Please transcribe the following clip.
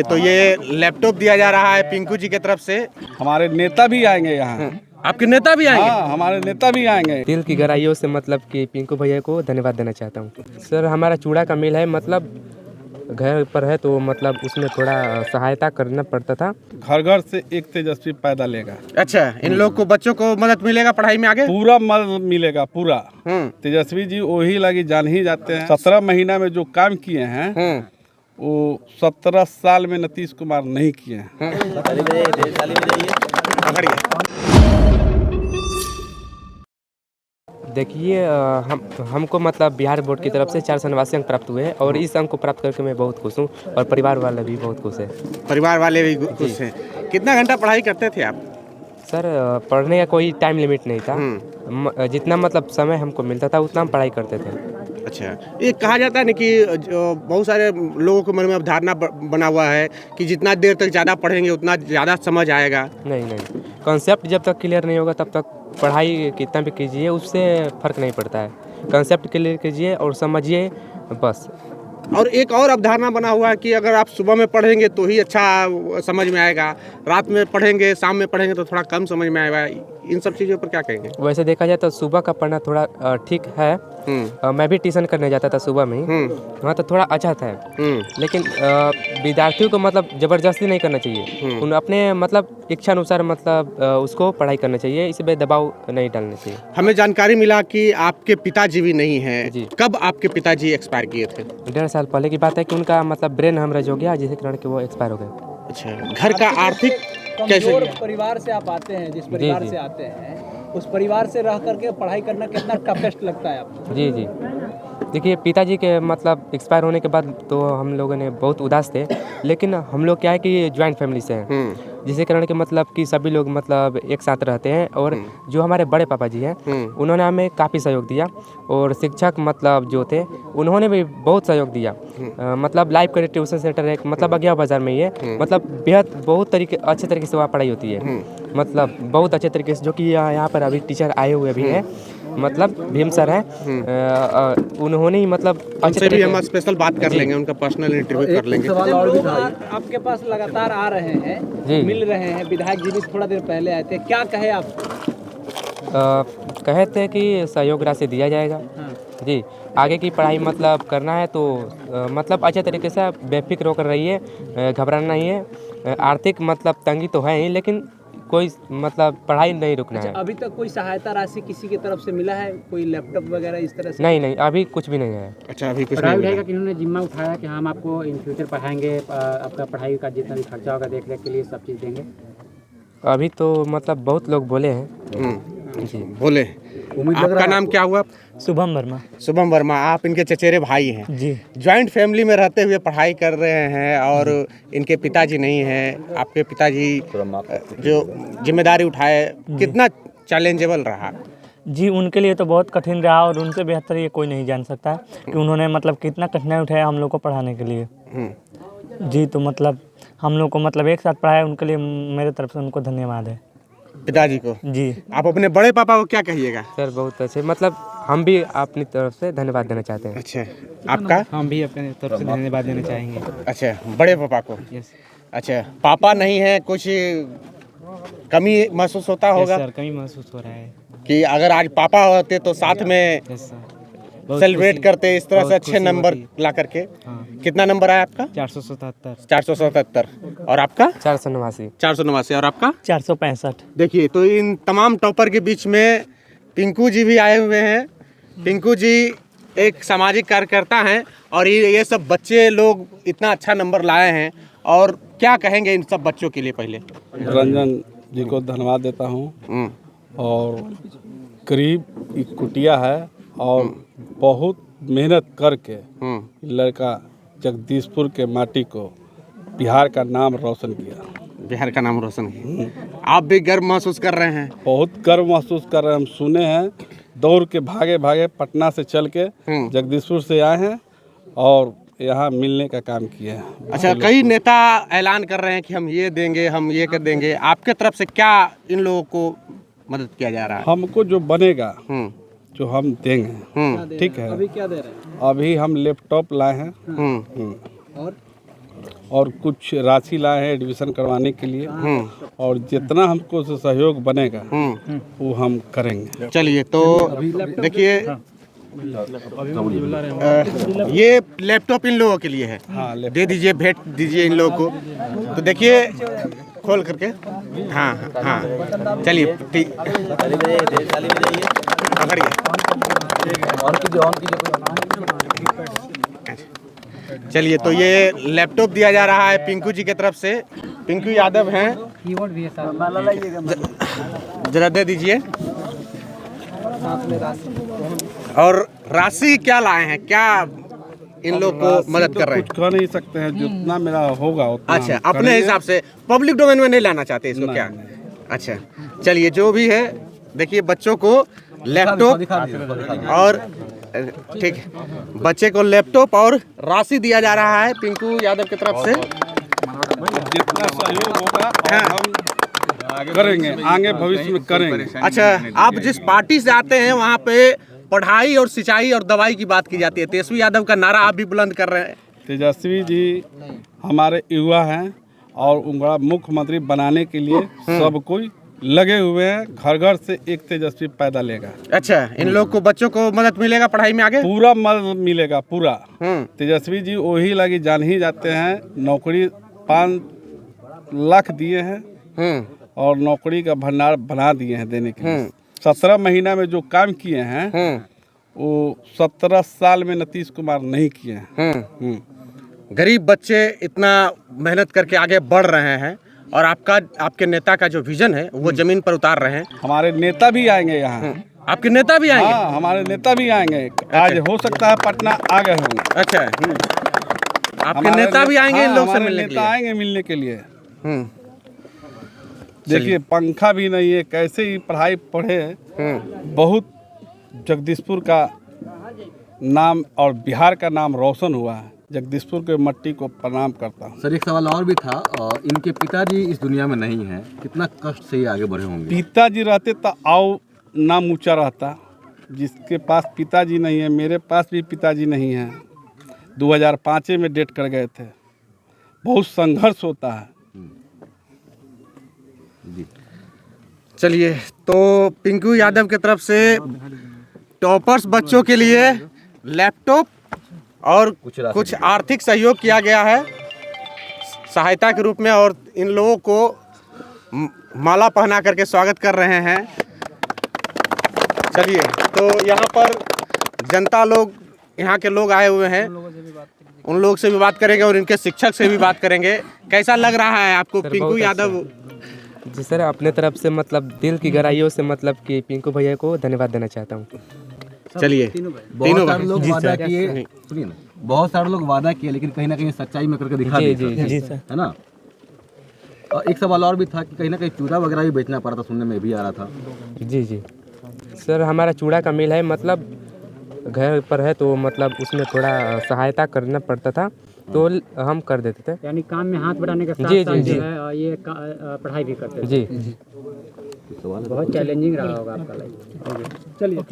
तो ये लैपटॉप दिया जा रहा है पिंकू जी की तरफ से। हमारे नेता भी आएंगे यहाँ। आपके नेता भी आएंगे? हाँ, हमारे नेता भी आएंगे। दिल की गहराइयों से मतलब कि पिंकू भैया को धन्यवाद देना चाहता हूँ। सर हमारा चूड़ा का मिल है, मतलब घर पर है तो मतलब उसमें थोड़ा सहायता करना पड़ता था। घर घर से एक तेजस्वी पैदा लेगा। अच्छा, इन लोग को बच्चों को मदद मिलेगा पढ़ाई में आगे? पूरा मदद मिलेगा पूरा। तेजस्वी जी वही लगी जान ही जाते हैं। 17 महीना में जो काम किए हैं वो 17 साल में नीतीश कुमार नहीं किए हैं। देखिए हमको मतलब बिहार बोर्ड की तरफ से 4 शनवासी अंक प्राप्त हुए हैं और इस अंक को प्राप्त करके मैं बहुत खुश हूँ और परिवार वाले भी बहुत खुश हैं। परिवार वाले भी खुश हैं। कितना घंटा पढ़ाई करते थे आप? सर पढ़ने का कोई टाइम लिमिट नहीं था। जितना मतलब समय हमको मिलता था उतना हम पढ़ाई करते थे। अच्छा, ये कहा जाता है ना कि बहुत सारे लोगों के मन में अवधारणा बना हुआ है कि जितना देर तक ज़्यादा पढ़ेंगे उतना ज़्यादा समझ आएगा। नहीं, कॉन्सेप्ट जब तक क्लियर नहीं होगा तब तक पढ़ाई कितना भी कीजिए उससे फ़र्क नहीं पड़ता है। कॉन्सेप्ट क्लियर कीजिए और समझिए बस। और एक और अवधारणा बना हुआ है कि अगर आप सुबह में पढ़ेंगे तो ही अच्छा समझ में आएगा, रात में पढ़ेंगे, शाम में पढ़ेंगे तो थोड़ा कम समझ में आएगा। इन सब चीज़ों पर क्या कहेंगे? वैसे देखा जाए तो सुबह का पढ़ना थोड़ा ठीक है। मैं भी ट्यूशन करने जाता था सुबह में ही। वहाँ तो थोड़ा अच्छा था। लेकिन विद्यार्थियों को मतलब ज़बरदस्ती नहीं करना चाहिए। उन अपने मतलब इच्छा अनुसार मतलब उसको पढ़ाई करना चाहिए, इस पर दबाव नहीं डालना चाहिए। हमें जानकारी मिला कि आपके पिताजी भी नहीं हैं। जी। कब आपके पिताजी एक्सपायर किए थे? 1.5 साल पहले की बात है कि उनका मतलब ब्रेन हेमरेज हो गया जिसके कारण कि वो एक्सपायर हो गए। अच्छा, घर का आर्थिक कैसे? कमजोर परिवार से आप आते हैं, जिस परिवार से आते हैं उस परिवार से रह करके पढ़ाई करना कितना टफेस्ट लगता है आपको? जी। देखिए पिताजी के मतलब एक्सपायर होने के बाद तो हम लोगों ने बहुत उदास थे, लेकिन हम लोग क्या है कि ज्वाइंट फैमिली से हैं, जिसके कारण के मतलब कि सभी लोग मतलब एक साथ रहते हैं। और जो हमारे बड़े पापा जी हैं उन्होंने हमें काफ़ी सहयोग दिया और शिक्षक मतलब जो थे उन्होंने भी बहुत सहयोग दिया। मतलब लाइव करेक्ट ट्यूशन सेंटर है मतलब अज्ञा बाजार में ही है। मतलब बेहद बहुत अच्छे तरीके से वहाँ पढ़ाई होती है। मतलब बहुत अच्छे तरीके से, जो कि यहाँ पर अभी टीचर आए हुए भी हैं, मतलब भीम सर हैं। उन्होंने ही मतलब उनसे भी हम स्पेशल बात कर लेंगे, उनका पर्सनल इंटरव्यू कर लेंगे। लोग आपके पास लगातार आ रहे हैं, मिल रहे हैं। विधायक जी भी थोड़ा देर पहले आए थे, क्या कहे आप? कहे थे कि सहयोग राशि दिया जाएगा। जी, आगे की पढ़ाई मतलब करना है तो मतलब अच्छे तरीके से बेफिक्र होकर रहिए, घबराना नहीं है। आर्थिक मतलब तंगी तो है ही, लेकिन कोई मतलब पढ़ाई नहीं रुकना है। अभी तक कोई सहायता राशि किसी की तरफ से मिला है, कोई लैपटॉप वगैरह इस तरह से? नहीं, अभी कुछ भी नहीं है। अच्छा, अभी कुछ नहीं मिला। कि इन्होंने जिम्मा उठाया कि हम आपको इन फ्यूचर पढ़ाएंगे, आपका पढ़ाई का जितना भी खर्चा होगा देख रेख के लिए सब चीज़ देंगे। अभी तो मतलब बहुत लोग बोले हैं। जी बोले। आपका नाम क्या हुआ? शुभम वर्मा। शुभम वर्मा। आप इनके चचेरे भाई हैं। जी। ज्वाइंट फैमिली में रहते हुए पढ़ाई कर रहे हैं और इनके पिताजी नहीं हैं। आपके पिताजी जो जिम्मेदारी उठाए, कितना चैलेंजेबल रहा? जी, उनके लिए तो बहुत कठिन रहा और उनसे बेहतर ये कोई नहीं जान सकता कि उन्होंने मतलब कितना कठिनाई उठाया हम लोग को पढ़ाने के लिए। जी, तो मतलब हम लोग को मतलब एक साथ पढ़ाया, उनके लिए मेरे तरफ से उनको धन्यवाद है। पिताजी को? जी। आप अपने बड़े पापा को क्या कहिएगा? सर बहुत अच्छे, मतलब हम भी अपनी तरफ से धन्यवाद देना चाहते हैं। अच्छा, आपका? हम भी अपनी तरफ से धन्यवाद देना चाहेंगे। अच्छा, बड़े पापा को? यस। अच्छा, पापा नहीं है, कुछ कमी महसूस होता होगा? सर कमी महसूस हो रहा है कि अगर आज पापा होते तो साथ में सेलिब्रेट करते इस तरह से अच्छे नंबर ला करके। कितना नंबर आया आपका? 477। 477। और आपका? 489। 489। और आपका? 465। देखिए, तो इन तमाम टॉपर के बीच में पिंकू जी भी आए हुए हैं। पिंकू जी एक सामाजिक कार्यकर्ता हैं और ये सब बच्चे लोग इतना अच्छा नंबर लाए हैं, और क्या कहेंगे इन सब बच्चों के लिए? पहले रंजन जी को धन्यवाद देता हूँ। और करीब एक कुटिया है और बहुत मेहनत करके लड़का जगदीशपुर के माटी को बिहार का नाम रोशन किया। बिहार का नाम रोशन किया। आप भी गर्व महसूस कर रहे हैं? बहुत गर्व महसूस कर रहे हैं। हम सुने हैं, दौड़ के भागे पटना से चल के जगदीशपुर से आए हैं और यहाँ मिलने का काम किए हैं। अच्छा, कई नेता ऐलान कर रहे हैं कि हम ये देंगे, हम ये कर देंगे। आपके तरफ से क्या इन लोगों को मदद किया जा रहा है? हमको जो बनेगा जो हम देंगे। ठीक है। अभी क्या दे रहे हैं? अभी हम लैपटॉप लाए हैं। और कुछ राशि लाए हैं एडमिशन करवाने के लिए और जितना हमको से सहयोग बनेगा वो हम करेंगे। चलिए तो देखिए ये लैपटॉप इन लोगों के लिए है। हाँ, दे दीजिए, भेंट दीजिए इन लोगों को। तो देखिए खोल करके, हाँ हाँ चलिए ठीक, पकड़िए। चलिए तो ये लैपटॉप दिया जा रहा है पिंकू जी की तरफ से। पिंकू यादव हैं, कीबोर्ड भी है साथ। जरा दे दीजिए। और राशि क्या लाए हैं, क्या इन लोग को मदद कर रहे हैं? कुछ कह नहीं सकते हैं, जितना मेरा होगा उतना अच्छा, हम अपने करेंगे। हिसाब से पब्लिक डोमेन में नहीं लाना चाहते इसको नहीं, क्या? नहीं। अच्छा चलिए, जो भी है देखिए बच्चों को लैपटॉप और ठीक है, बच्चे को लैपटॉप और राशि दिया जा रहा है पिंकू यादव की तरफ से। जितना सहयोग होगा और हम करेंगे, आगे भविष्य में करेंगे। अच्छा, आप जिस पार्टी से आते हैं वहाँ पे पढ़ाई और सिंचाई और दवाई की बात की जाती है। तेजस्वी यादव का नारा आप भी बुलंद कर रहे हैं। तेजस्वी जी हमारे युवा हैं और उनका मुख्यमंत्री बनाने के लिए सब कोई लगे हुए हैं। घर घर से एक तेजस्वी पैदा लेगा। अच्छा, इन लोग को बच्चों को मदद मिलेगा पढ़ाई में आगे? पूरा मदद मिलेगा पूरा। तेजस्वी जी वही लगी जान ही जाते हैं। नौकरी 5 लाख दिए हैं और नौकरी का भंडार बना दिए हैं देने के लिए। 17 महीना में जो काम किए हैं वो 17 साल में नीतीश कुमार नहीं किए हैं। गरीब बच्चे इतना मेहनत करके आगे बढ़ रहे हैं और आपके नेता का जो विजन है वो जमीन पर उतार रहे हैं। हमारे नेता भी आएंगे यहाँ। आपके नेता भी आएंगे? हाँ, हमारे नेता भी आएंगे। आज हो सकता है पटना आ गए होंगे। अच्छा, आपके नेता भी आएंगे इन लोग से मिलने के लिए? आएंगे मिलने के लिए। देखिए पंखा भी नहीं है, कैसे ही पढ़ाई पढ़े। बहुत जगदीशपुर का नाम और बिहार का नाम रोशन हुआ है। जगदीशपुर के मट्टी को प्रणाम करता हूँ। सर एक सवाल और भी था, इनके पिताजी इस दुनिया में नहीं हैं, कितना कष्ट से ये आगे बढ़े होंगे? पिताजी रहते तो आओ नाम ऊंचा रहता। जिसके पास पिताजी नहीं है, मेरे पास भी पिताजी नहीं है। 2005 में डेट कर गए थे। बहुत संघर्ष होता है। चलिए तो पिंकू यादव की तरफ से टॉपर्स बच्चों के लिए लैपटॉप और कुछ आर्थिक सहयोग किया गया है सहायता के रूप में, और इन लोगों को माला पहना करके स्वागत कर रहे हैं। चलिए तो यहाँ पर जनता लोग, यहाँ के लोग आए हुए हैं, उन लोग से भी बात करेंगे और इनके शिक्षक से भी बात करेंगे। कैसा लग रहा है आपको पिंकू यादव? जी सर, अपने तरफ से मतलब दिल की गहराइयों से मतलब कि पिंकू भैया को धन्यवाद देना चाहता हूँ। चलिए, बहुत सारे लोग वादा किए, सुनिए ना, बहुत सारे लोग वादा किए लेकिन कहीं ना कहीं सच्चाई में करके दिखा दिए। जी सर। है ना? और एक सवाल और भी था कि कहीं ना कहीं चूड़ा वगैरह भी बेचना पड़ा था, सुनने में भी आ रहा था। जी सर, हमारा चूड़ा का मिल है, मतलब घर पर है तो मतलब उसमें थोड़ा सहायता करना पड़ता था तो हम कर देते थे। यानी काम में हाथ बढ़ाने के साथ साथ जो है ये पढ़ाई भी करते थे। जी बहुत चैलेंजिंग रहा होगा आपका लाइफ। चलिए।